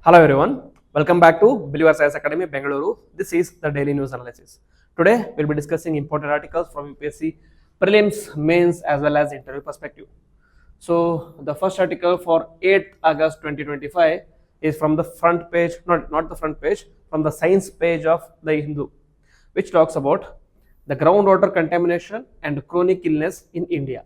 Hello everyone, welcome back to Believer Science Academy, Bengaluru. This is the daily news analysis. Today we'll be discussing important articles from UPSC prelims, mains as well as interview perspective. So the first article for 8th August 2025 is from the front page, not the front page, from the science page of the Hindu, which talks about the groundwater contamination and chronic illness in India.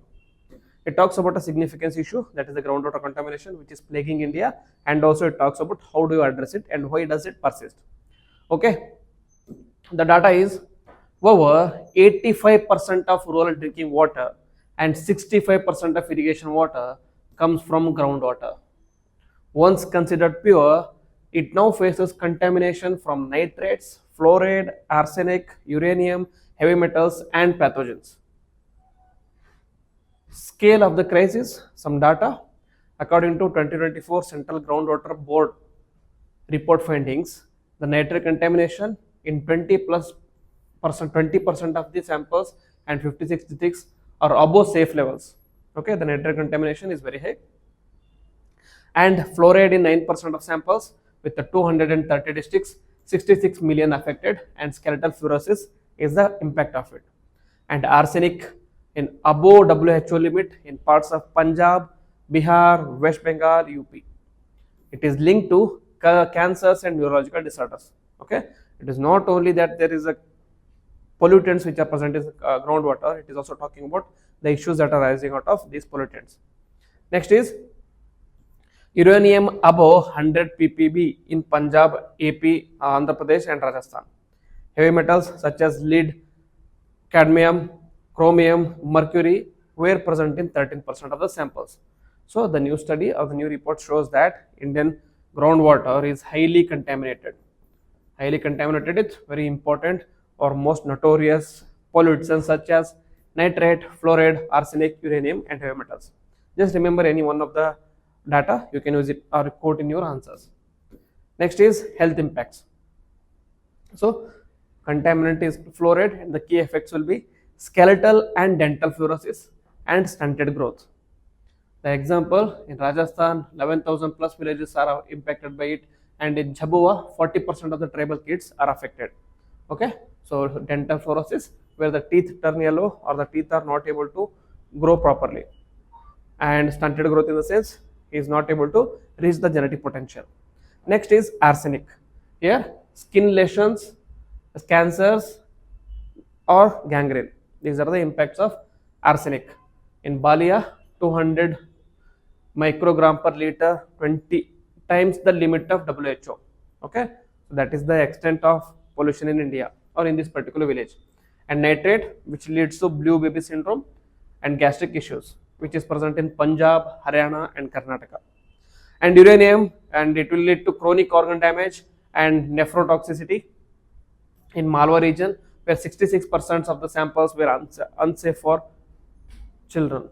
It talks about a significance issue, that is the groundwater contamination, which is plaguing India, and also it talks about how do you address it and why does it persist. Okay, the data is over 85% of rural drinking water and 65% of irrigation water comes from groundwater. Once considered pure, it now faces contamination from nitrates, fluoride, arsenic, uranium, heavy metals, and pathogens. Scale of the crisis, some data. According to 2024 Central Groundwater Board report findings, the nitrate contamination in 20% of the samples and 56 districts are above safe levels. Okay, the nitrate contamination is very high. And fluoride in 9% of samples with the 230 districts, 66 million affected, and skeletal fluorosis is the impact of it. And arsenic in above WHO limit in parts of Punjab, Bihar, West Bengal, UP. It is linked to cancers and neurological disorders. Okay, it is not only that there is a pollutants which are present in groundwater, it is also talking about the issues that are arising out of these pollutants. Next is uranium above 100 ppb in Punjab, AP, Andhra Pradesh and Rajasthan. Heavy metals such as lead, cadmium, chromium, mercury were present in 13% of the samples. So the new study or the new report shows that Indian groundwater is highly contaminated. Highly contaminated is very important or most notorious pollutants such as nitrate, fluoride, arsenic, uranium and heavy metals. Just remember any one of the data, you can use it or quote in your answers. Next is health impacts. So contaminant is fluoride and the key effects will be skeletal and dental fluorosis and stunted growth. The example in Rajasthan, 11,000 plus villages are impacted by it, and in Jhabua, 40% of the tribal kids are affected. Okay, so dental fluorosis, where the teeth turn yellow or the teeth are not able to grow properly, and stunted growth in the sense he is not able to reach the genetic potential. Next is arsenic. Here, skin lesions, cancers, or gangrene. These are the impacts of arsenic. In Balia, 200 microgram per liter, 20 times the limit of WHO. Okay, so that is the extent of pollution in India or in this particular village. And nitrate, which leads to blue baby syndrome and gastric issues, which is present in Punjab, Haryana and Karnataka. And uranium, and it will lead to chronic organ damage and nephrotoxicity in Malwa region, where 66% of the samples were unsafe for children.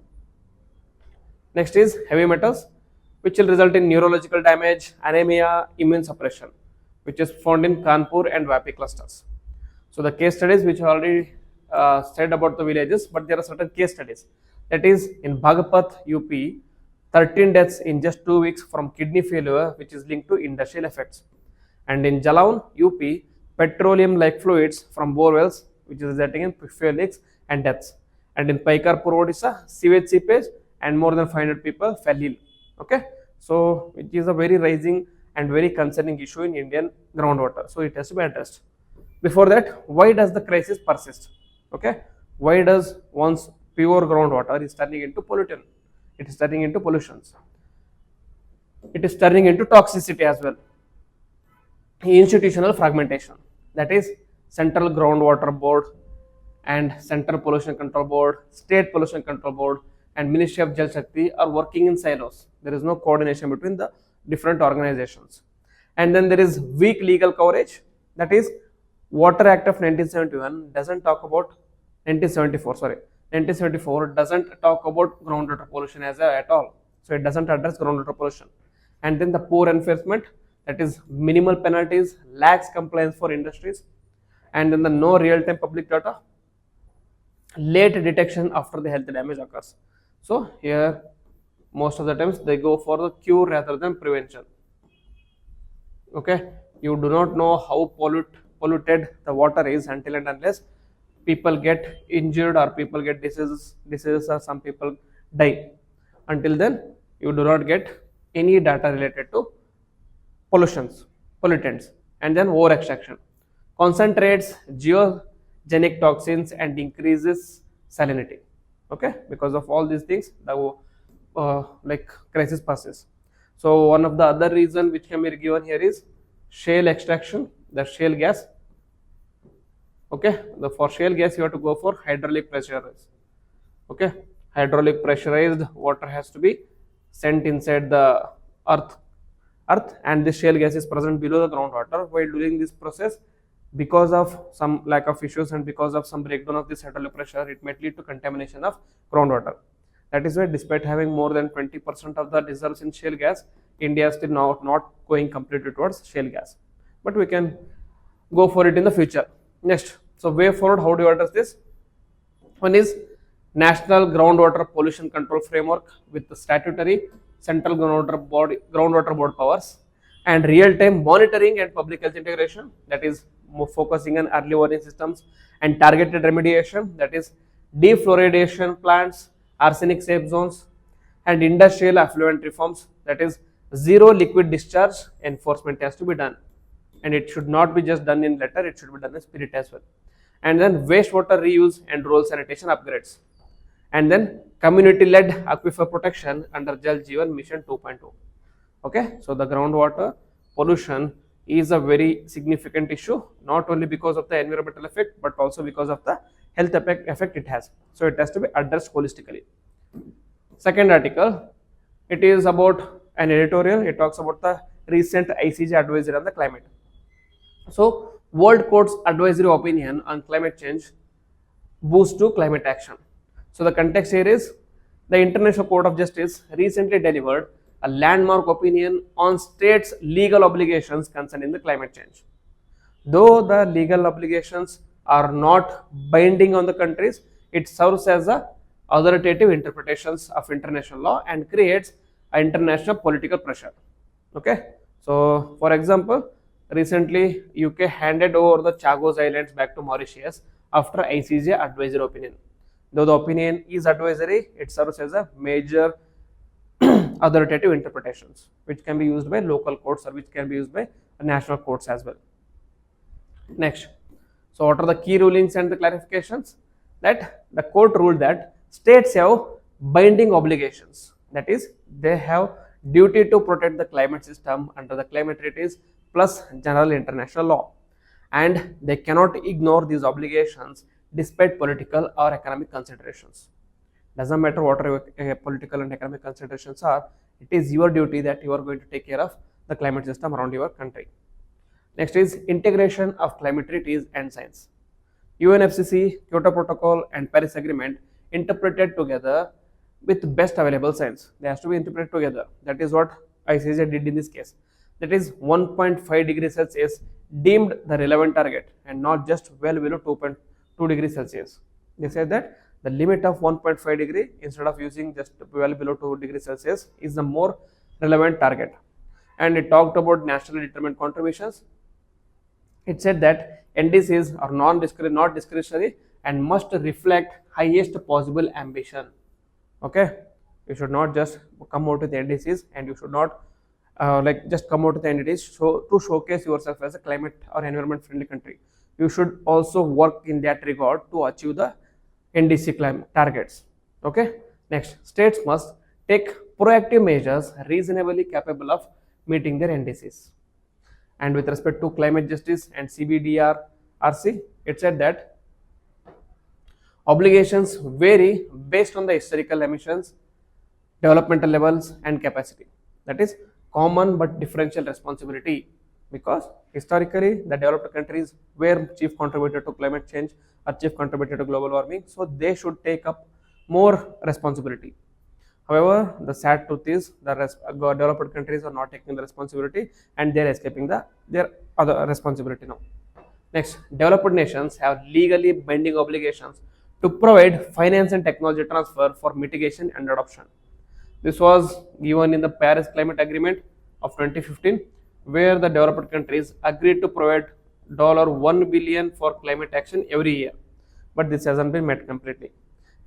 Next is heavy metals, which will result in neurological damage, anemia, immune suppression, which is found in Kanpur and Vapi clusters. So the case studies which I already said about the villages, but there are certain case studies. That is in Bhagpat, UP, 13 deaths in just 2 weeks from kidney failure, which is linked to industrial effects. And in Jalaun, UP, petroleum-like fluids from bore wells, which is resulting in fuel leaks and deaths. And in Paikarpur, Odisha, sewage seepage and more than 500 people fell ill. Okay, so it is a very rising and very concerning issue in Indian groundwater. So it has to be addressed. Before that, why does the crisis persist? Okay, why does once pure groundwater is turning into pollutant? It is turning into pollutions. It is turning into toxicity as well. Institutional fragmentation, that is Central Groundwater Board and Central Pollution Control Board, State Pollution Control Board and Ministry of Jal Shakti are working in silos. There is no coordination between the different organizations. And then there is weak legal coverage, that is Water Act of 1971 doesn't talk about 1974 doesn't talk about groundwater pollution at all. So it doesn't address groundwater pollution. And then the poor enforcement, that is minimal penalties, lax compliance for industries, and then the no real-time public data, late detection after the health damage occurs. So here most of the times they go for the cure rather than prevention. Okay, you do not know how polluted the water is until and unless people get injured or people get diseases or some people die. Until then, you do not get any data related to pollutions, pollutants, and then over extraction concentrates geogenic toxins and increases salinity. Okay, because of all these things, the like crisis passes. So one of the other reason which can be given here is shale extraction, the shale gas. Okay, for shale gas you have to go for hydraulic pressurized. Okay, hydraulic pressurized water has to be sent inside the earth and this shale gas is present below the groundwater. While doing this process, because of some lack of issues and because of some breakdown of this hydraulic pressure, it might lead to contamination of groundwater. That is why despite having more than 20% of the reserves in shale gas, India is still not going completely towards shale gas, but we can go for it in the future. Next, so way forward, how do you address this? One is National Groundwater Pollution Control Framework with the statutory central groundwater board powers and real-time monitoring and public health integration, that is more focusing on early warning systems and targeted remediation, that is defluoridation plants, arsenic safe zones, and industrial effluent reforms, that is zero liquid discharge enforcement has to be done, and it should not be just done in letter, it should be done in spirit as well. And then wastewater reuse and rural sanitation upgrades, and then community-led aquifer protection under Jal Jeevan Mission 2.0. Okay, so the groundwater pollution is a very significant issue, not only because of the environmental effect, but also because of the health effect it has. So it has to be addressed holistically. Second article, it is about an editorial. It talks about the recent ICJ advisory on the climate. So World Court's advisory opinion on climate change boost to climate action. So the context here is the International Court of Justice recently delivered a landmark opinion on states' legal obligations concerning the climate change. Though the legal obligations are not binding on the countries, it serves as a authoritative interpretations of international law and creates international political pressure. Okay, so for example, recently UK handed over the Chagos Islands back to Mauritius after ICJ advisory opinion. Though the opinion is advisory, it serves as a major authoritative interpretations which can be used by local courts or which can be used by national courts as well. Next, so what are the key rulings and the clarifications? That the court ruled that states have binding obligations, that is they have duty to protect the climate system under the climate treaties plus general international law, and they cannot ignore these obligations despite political or economic considerations. Doesn't matter what political and economic considerations are, it is your duty that you are going to take care of the climate system around your country. Next is integration of climate treaties and science. UNFCCC, Kyoto Protocol and Paris Agreement interpreted together with best available science. They have to be interpreted together. That is what ICJ did in this case. That is 1.5 degrees Celsius deemed the relevant target and not just well below 2.2 degrees Celsius. They said that the limit of 1.5 degree instead of using just well below 2 degrees Celsius is the more relevant target. And it talked about nationally determined contributions. It said that NDCs are not discretionary and must reflect highest possible ambition. Okay, you should not just come out with NDCs and you should not just come out with the NDCs to showcase yourself as a climate or environment friendly country. You should also work in that regard to achieve the NDC climate targets. Okay, next, states must take proactive measures reasonably capable of meeting their NDCs. And with respect to climate justice and CBDRC, it said that obligations vary based on the historical emissions, developmental levels and capacity. That is common but differential responsibility, because historically the developed countries were chief contributor to climate change or chief contributor to global warming, so they should take up more responsibility. However, the sad truth is the developed countries are not taking the responsibility and they are escaping their other responsibility now. Next, developed nations have legally binding obligations to provide finance and technology transfer for mitigation and adoption. This was given in the Paris Climate Agreement of 2015, where the developed countries agreed to provide $1 billion for climate action every year, but this hasn't been met completely.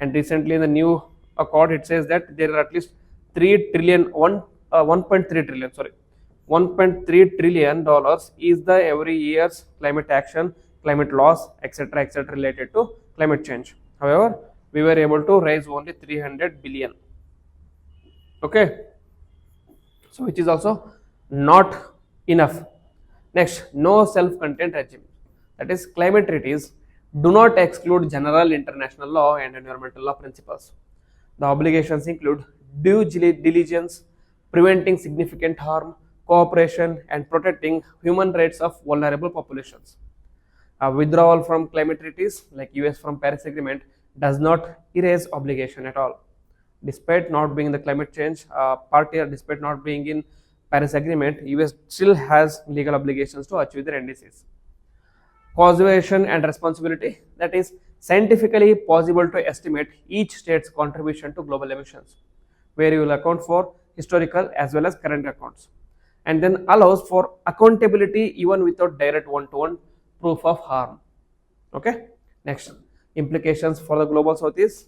And recently, in the new accord, it says that there are at least 3 trillion, 1.3 trillion, sorry, $1.3 trillion is the every year's climate action, climate loss, etc., related to climate change. However, we were able to raise only 300 billion. Okay, so which is also not enough. Next, no self-contained regime. That is, climate treaties do not exclude general international law and environmental law principles. The obligations include due diligence, preventing significant harm, cooperation, and protecting human rights of vulnerable populations. A withdrawal from climate treaties like US from Paris Agreement does not erase obligation at all. Despite not being the climate change party, or despite not being in Paris Agreement, US still has legal obligations to achieve their NDCs. Causation and responsibility, that is scientifically possible to estimate each state's contribution to global emissions, where you will account for historical as well as current accounts, and then allows for accountability even without direct one-to-one proof of harm. Okay, next, implications for the global south is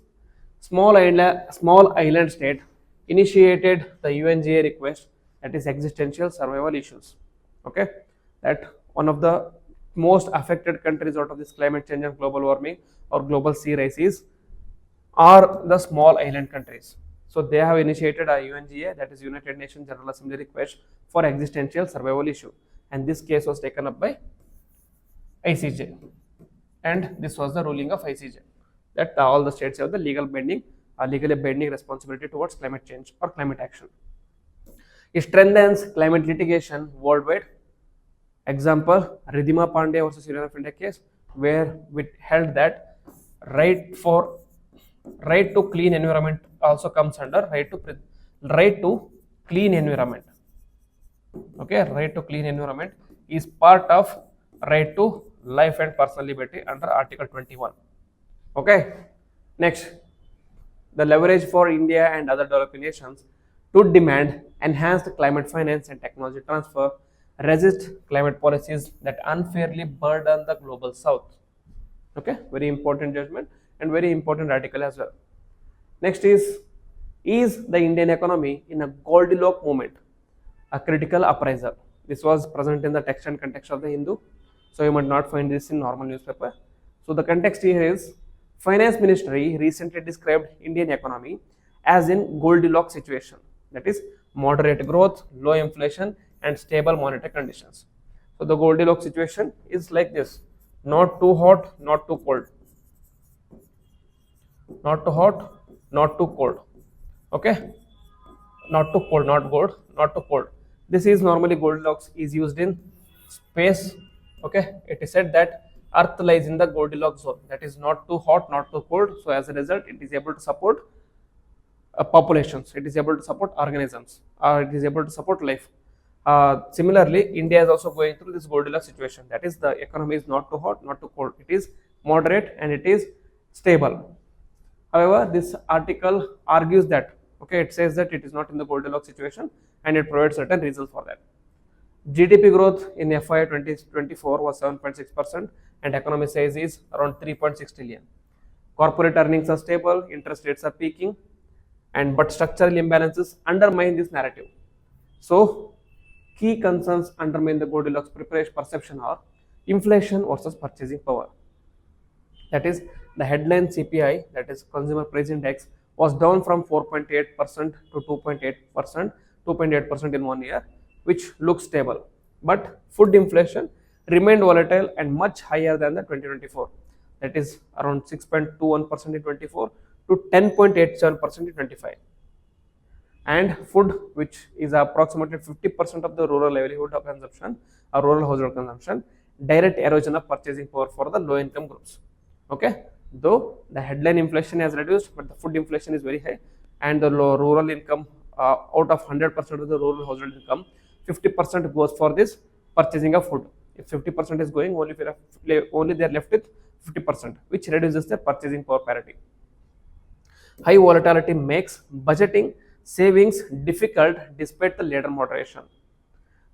small island state initiated the UNGA request, that is existential survival issues. Okay, that one of the most affected countries out of this climate change and global warming or global sea rise are the small island countries. So they have initiated a UNGA, that is United Nations General Assembly request for existential survival issue, and this case was taken up by ICJ, and this was the ruling of ICJ that all the states have the legally binding responsibility towards climate change or climate action. It strengthens climate litigation worldwide. Example, Ridhima Pandey versus Union of India case, where we held that right to clean environment also comes under right to clean environment. Okay, right to clean environment is part of right to life and personal liberty under Article 21. Okay, next, the leverage for India and other developing nations to demand enhanced climate finance and technology transfer, resist climate policies that unfairly burden the global south. Okay, very important judgment and very important article as well. Next is the Indian economy in a Goldilocks moment, a critical appraisal. This was present in the text and context of the Hindu, so you might not find this in normal newspaper. So the context here is Finance Ministry recently described Indian economy as in Goldilocks situation, that is moderate growth, low inflation, and stable monetary conditions. So the Goldilocks situation is like this: not too hot, not too cold, not too hot, not too cold. Okay, not too cold, not good, not too cold. This is normally Goldilocks is used in space. Okay, it is said that Earth lies in the Goldilocks zone, that is not too hot, not too cold. So as a result, it is able to support populations, it is able to support organisms, it is able to support life. Similarly, India is also going through this Goldilocks situation, that is the economy is not too hot, not too cold, it is moderate and it is stable. However, this article argues that, okay, it says that it is not in the Goldilocks situation and it provides certain reasons for that. GDP growth in FY 2024 was 7.6% and economy size is around 3.6 trillion. Corporate earnings are stable, interest rates are peaking, but structural imbalances undermine this narrative. So key concerns undermine the Goldilocks perception are inflation versus purchasing power. That is, the headline CPI, that is Consumer Price Index, was down from 4.8% to 2.8% in 1 year, which looks stable. But food inflation remained volatile and much higher than the 2024. That is around 6.21% in 24 to 10.87% in 25. And food, which is approximately 50% of the rural livelihood of consumption or rural household consumption, direct erosion of purchasing power for the low income groups. Okay, though the headline inflation has reduced, but the food inflation is very high, and the low rural income, out of 100% of the rural household income, 50% goes for this purchasing of food. If 50% is going, only they are left with 50%, which reduces their purchasing power parity. High volatility makes budgeting savings difficult despite the later moderation.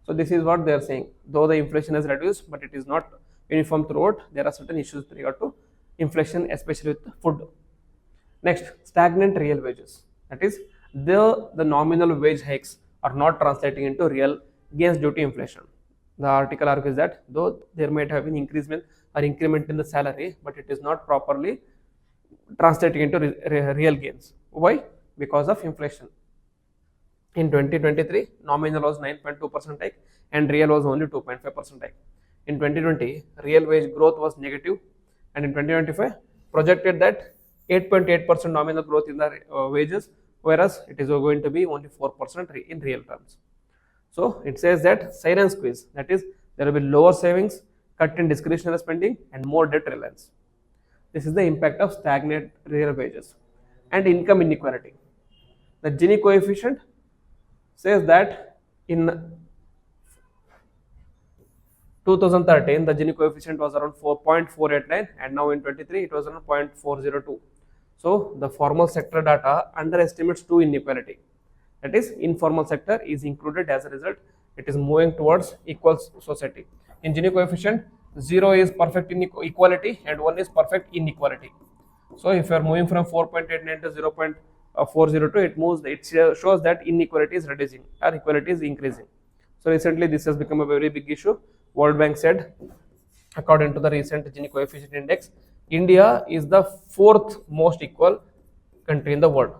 So this is what they are saying. Though the inflation has reduced, but it is not uniform throughout. There are certain issues with regard to inflation, especially with food. Next, stagnant real wages. That is, the nominal wage hikes are not translating into real gains due to inflation. The article argues that though there might have been increment in the salary, but it is not properly translating into real gains. Why? Because of inflation. In 2023, nominal was 9.2% hike and real was only 2.5% hike. In 2020, real wage growth was negative, and in 2025, projected that 8.8% nominal growth in the wages, whereas it is going to be only 4% in real terms. So it says that siren squeeze, that is, there will be lower savings, cut in discretionary spending, and more debt reliance. This is the impact of stagnant real wages. And income inequality. The Gini coefficient says that in 2013 the Gini coefficient was around 4.489 and now in 23 it was around 0.402. So the formal sector data underestimates two inequality. That is, informal sector is included. As a result, it is moving towards equal society. In Gini coefficient, 0 is perfect equality and 1 is perfect inequality. So if you are moving from 4.89 to 0.402, it shows that inequality is reducing or equality is increasing. So recently this has become a very big issue. World Bank said, according to the recent Gini coefficient index, India is the fourth most equal country in the world.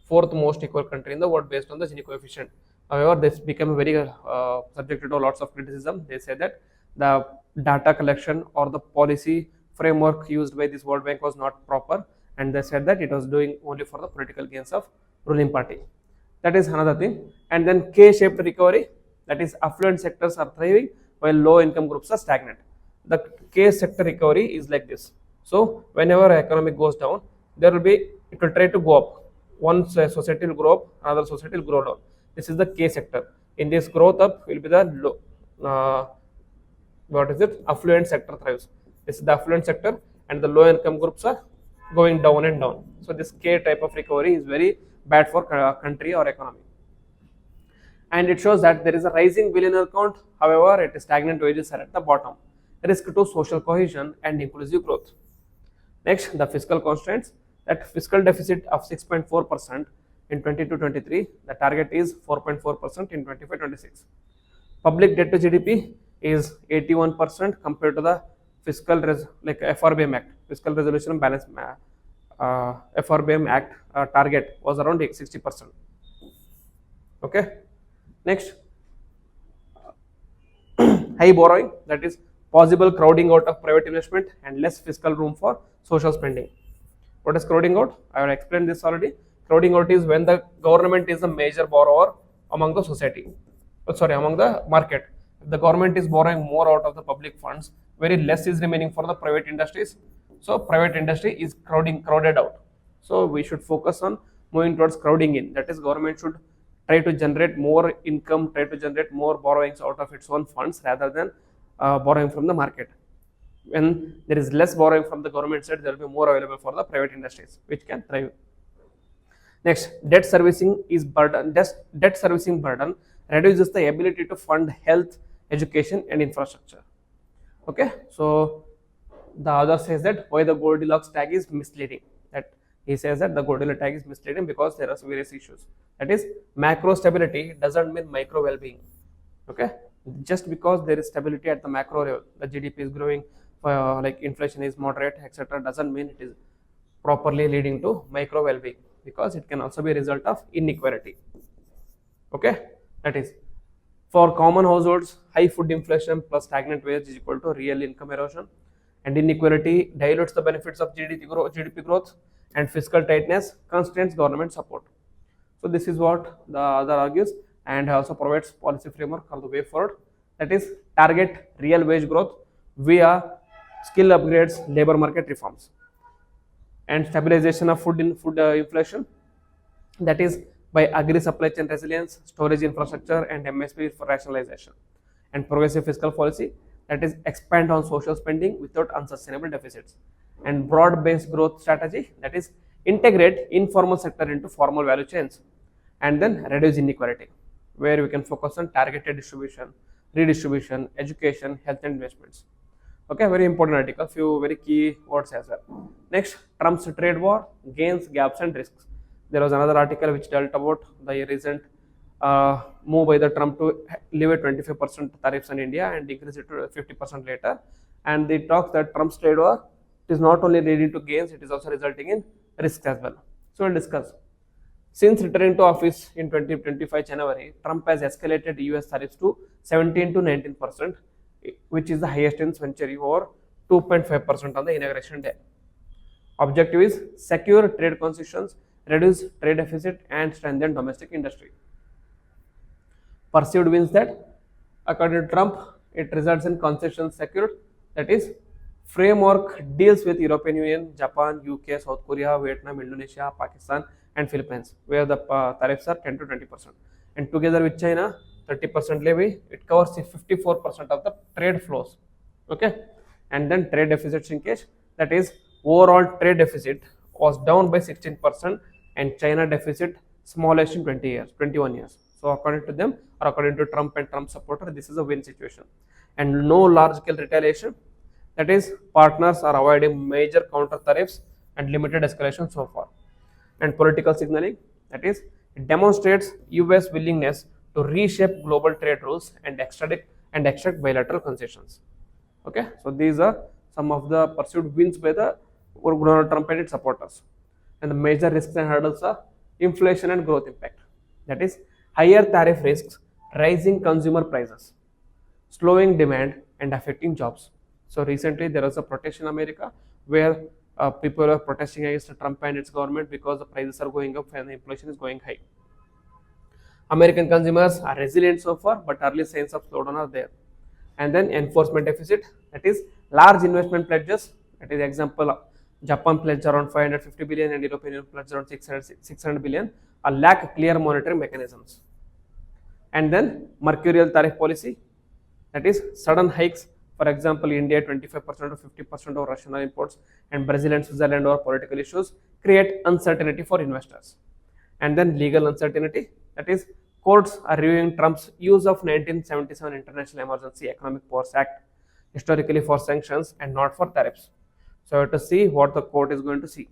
Fourth most equal country in the world based on the Gini coefficient. However, this became very subjected to lots of criticism. They say that the data collection or the policy framework used by this World Bank was not proper, and they said that it was doing only for the political gains of ruling party. That is another thing. And then K-shaped recovery, that is, affluent sectors are thriving while low income groups are stagnant. The K sector recovery is like this. So whenever economic goes down, it will try to go up. One society will grow up, another society will grow down. This is the K sector. In this growth up will be the low, affluent sector thrives. This is the affluent sector, and the low income groups are going down and down. So this K type of recovery is very bad for country or economy. And it shows that there is a rising billionaire count, however, it is stagnant wages are at the bottom. Risk to social cohesion and inclusive growth. Next, the fiscal constraints. That fiscal deficit of 6.4% in 22-23, the target is 4.4% in 25-26. Public debt to GDP is 81% compared to the fiscal FRBM Act, Fiscal Resolution and Balance FRBM Act target was around 60%. Okay. Next, high borrowing, that is possible crowding out of private investment and less fiscal room for social spending. What is crowding out? I have explained this already. Crowding out is when the government is a major borrower among the society, among the market. If the government is borrowing more out of the public funds, very less is remaining for the private industries. So private industry is crowded out. So we should focus on moving towards crowding in. That is, government should try to generate more income, try to generate more borrowings out of its own funds rather than borrowing from the market. When there is less borrowing from the government side, there will be more available for the private industries, which can thrive. Next, debt servicing burden reduces the ability to fund health, education, and infrastructure. Okay, so the other says that why the Goldilocks tag is misleading. That he says that the Goldilocks tag is misleading because there are various issues. That is, macro stability doesn't mean micro well-being. Okay, just because there is stability at the macro level, the GDP is growing, like inflation is moderate, etc., doesn't mean it is properly leading to micro well-being, because it can also be a result of inequality. Okay, that is, for common households, high food inflation plus stagnant wage is equal to real income erosion, and inequality dilutes the benefits of GDP growth, and fiscal tightness constrains government support. So this is what the other argues, and also provides policy framework for the way forward. That is, target real wage growth via skill upgrades, labor market reforms, and stabilization of food inflation. That is, by agri supply chain resilience, storage infrastructure, and MSP for rationalization, and progressive fiscal policy. That is, expand on social spending without unsustainable deficits, and broad-based growth strategy. That is, integrate informal sector into formal value chains, and then reduce inequality. where we can focus on targeted distribution, redistribution, education, health and investments. Okay, very important article, few very key words as well. Next, Trump's trade war, gains, gaps and risks. There was another article which dealt about the recent move by the Trump to leave a 25% tariffs on India and increase it to 50% later. And they talk that Trump's trade war is not only leading to gains, it is also resulting in risks as well. So we'll discuss. Since returning to office in 2025 January, Trump has escalated US tariffs to 17 to 19%, which is the highest in century, or 2.5% on the inauguration day. Objective is secure trade concessions, reduce trade deficit and strengthen domestic industry. Perceived wins that, according to Trump, it results in concessions secured, that is, framework deals with European Union, Japan, UK, South Korea, Vietnam, Indonesia, Pakistan, and Philippines, where the tariffs are 10 to 20%. And together with China, 30% levy, it covers 54% of the trade flows. Okay, and then trade deficit shrinkage, that is, overall trade deficit was down by 16%, and China deficit smallest in 21 years. So according to them, or according to Trump and Trump supporter, this is a win situation. And no large scale retaliation, that is, partners are avoiding major counter tariffs and limited escalation so far. And political signaling, that is, it demonstrates US willingness to reshape global trade rules and extract bilateral concessions. Okay, so these are some of the perceived wins by the Donald Trump and its supporters. And the major risks and hurdles are inflation and growth impact, that is, higher tariff risks, rising consumer prices, slowing demand and affecting jobs. So recently there was a protest in America where people are protesting against Trump and its government because the prices are going up and the inflation is going high. American consumers are resilient so far, but early signs of slowdown are there. And then enforcement deficit, that is, large investment pledges, that is, example, Japan pledged around 550 billion and European Union pledged around 600 billion, lack clear monitoring mechanisms. And then mercurial tariff policy, that is, sudden hikes, for example, India 25% or 50% of Russian oil imports, and Brazil and Switzerland over political issues create uncertainty for investors. And then legal uncertainty, that is, courts are reviewing Trump's use of 1977 International Emergency Economic Powers Act historically for sanctions and not for tariffs. So we have to see what the court is going to see.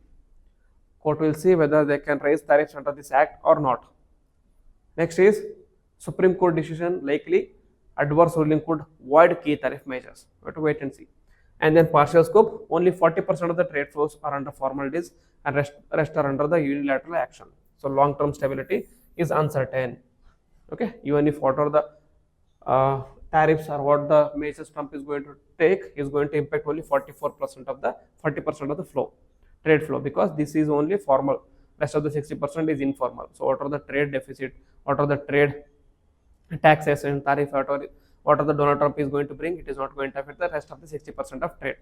Court will see whether they can raise tariffs under this act or not. Next is Supreme Court decision likely, adverse ruling could void key tariff measures. We have to wait and see. And then partial scope, only 40% of the trade flows are under formalities and rest are under the unilateral action. So long-term stability is uncertain. Okay, even if what are the tariffs or what the measures Trump is going to take is going to impact only 40% of the flow, trade flow, because this is only formal. Rest of the 60% is informal. So what are the trade deficit, what are the trade taxes and tariff, what are the Donald Trump is going to bring, it is not going to affect the rest of the 60% of trade.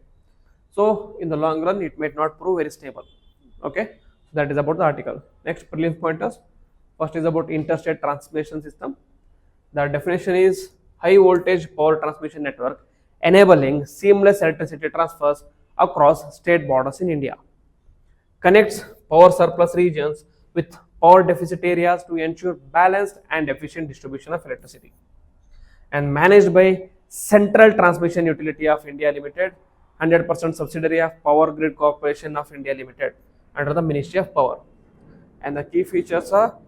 So in the long run, it might not prove very stable. Okay, so that is about the article. Next, prelims pointers. First is about interstate transmission system. The definition is high voltage power transmission network enabling seamless electricity transfers across state borders in India. Connects power surplus regions with power deficit areas to ensure balanced and efficient distribution of electricity. And managed by Central Transmission Utility of India Limited, 100% subsidiary of Power Grid Corporation of India Limited under the Ministry of Power. And the key features are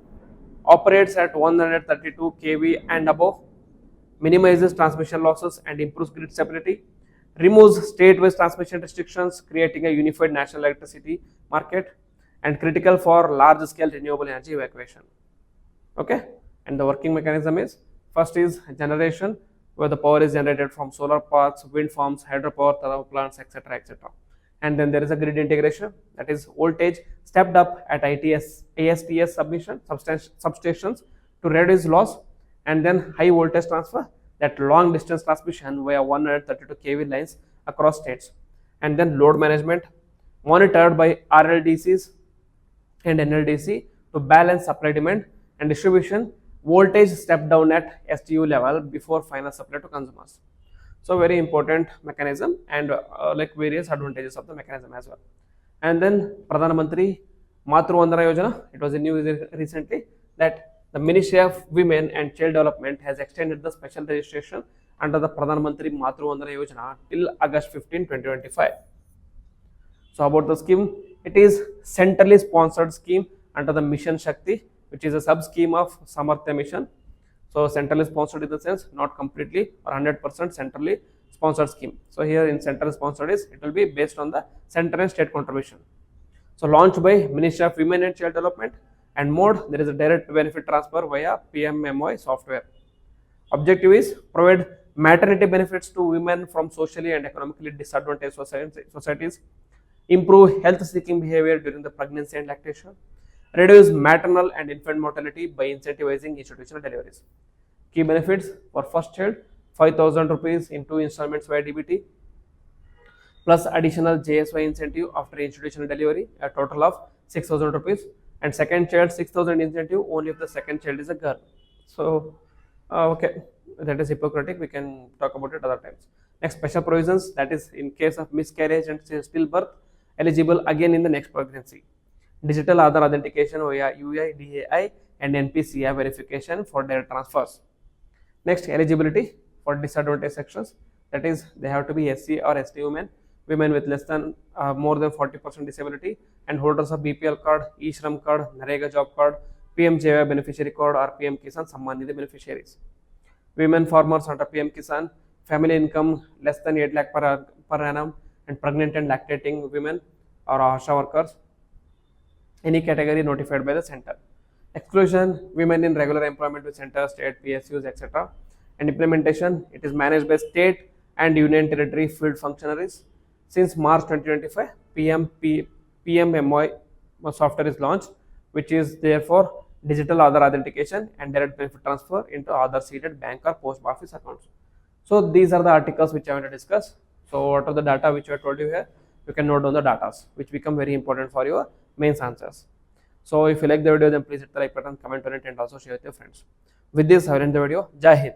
operates at 132 kV and above, minimizes transmission losses and improves grid stability, removes state-wise transmission restrictions, creating a unified national electricity market, and critical for large-scale renewable energy evacuation. Okay, and the working mechanism is, first is generation, where the power is generated from solar parks, wind farms, hydropower, thermal plants, etc., etc. And then there is a grid integration, that is voltage stepped up at ASTS substations to reduce loss, and then high voltage transfer, that long distance transmission via 132 kV lines across states. And then load management monitored by RLDCs and NLDC to balance supply demand, and distribution voltage step down at STU level before final supply to consumers. So very important mechanism, and like various advantages of the mechanism as well. And then Pradhan Mantri Matru Vandana Yojana, it was in news recently that The Ministry of Women and Child Development has extended the special registration under the Pradhan Mantri Matru Vandana Yojana till August 15, 2025. So about the scheme, it is centrally sponsored scheme under the Mission Shakti, which is a sub scheme of Samarthya Mission. So centrally sponsored in the sense not completely or 100% centrally sponsored scheme. So here in central sponsored is it will be based on the central and state contribution. So launched by Ministry of Women and Child Development, and mode there is a direct benefit transfer via PMMY software. Objective is provide maternity benefits to women from socially and economically disadvantaged societies, improve health seeking behavior during the pregnancy and lactation, reduce maternal and infant mortality by incentivizing institutional deliveries. Key benefits for first child 5,000 rupees in 2 installments via DBT plus additional JSY incentive after institutional delivery, a total of 6,000 rupees, and second child 6,000 incentive only if the second child is a girl. So okay, that is hypocritic, we can talk about it other times. Next, special provisions, that is in case of miscarriage and stillbirth, eligible again in the next pregnancy. Digital Aadhaar authentication via UIDAI and NPCI verification for their transfers. Next, eligibility for disadvantaged sections, that is they have to be SC or ST women, women with less than more than 40% disability, and holders of BPL card, E-Shram card, Narega job card, PMJY beneficiary card or PM Kisan Samman Nidhi beneficiaries. Women farmers under PM Kisan, family income less than 8 lakh per annum, and pregnant and lactating women or ASHA workers, any category notified by the center. Exclusion, women in regular employment with center, state, PSUs, etc. And implementation, it is managed by state and union territory field functionaries. Since March 2025, PMMY software is launched, which is therefore digital Aadhaar authentication and direct benefit transfer into Aadhaar seeded bank or post office accounts. So these are the articles which I want to discuss. So what are the data which I told you here? You can note down the data which become very important for your mains answers. So if you like the video, then please hit the like button, comment on it, and also share with your friends. With this, I will end the video. Jai Hind.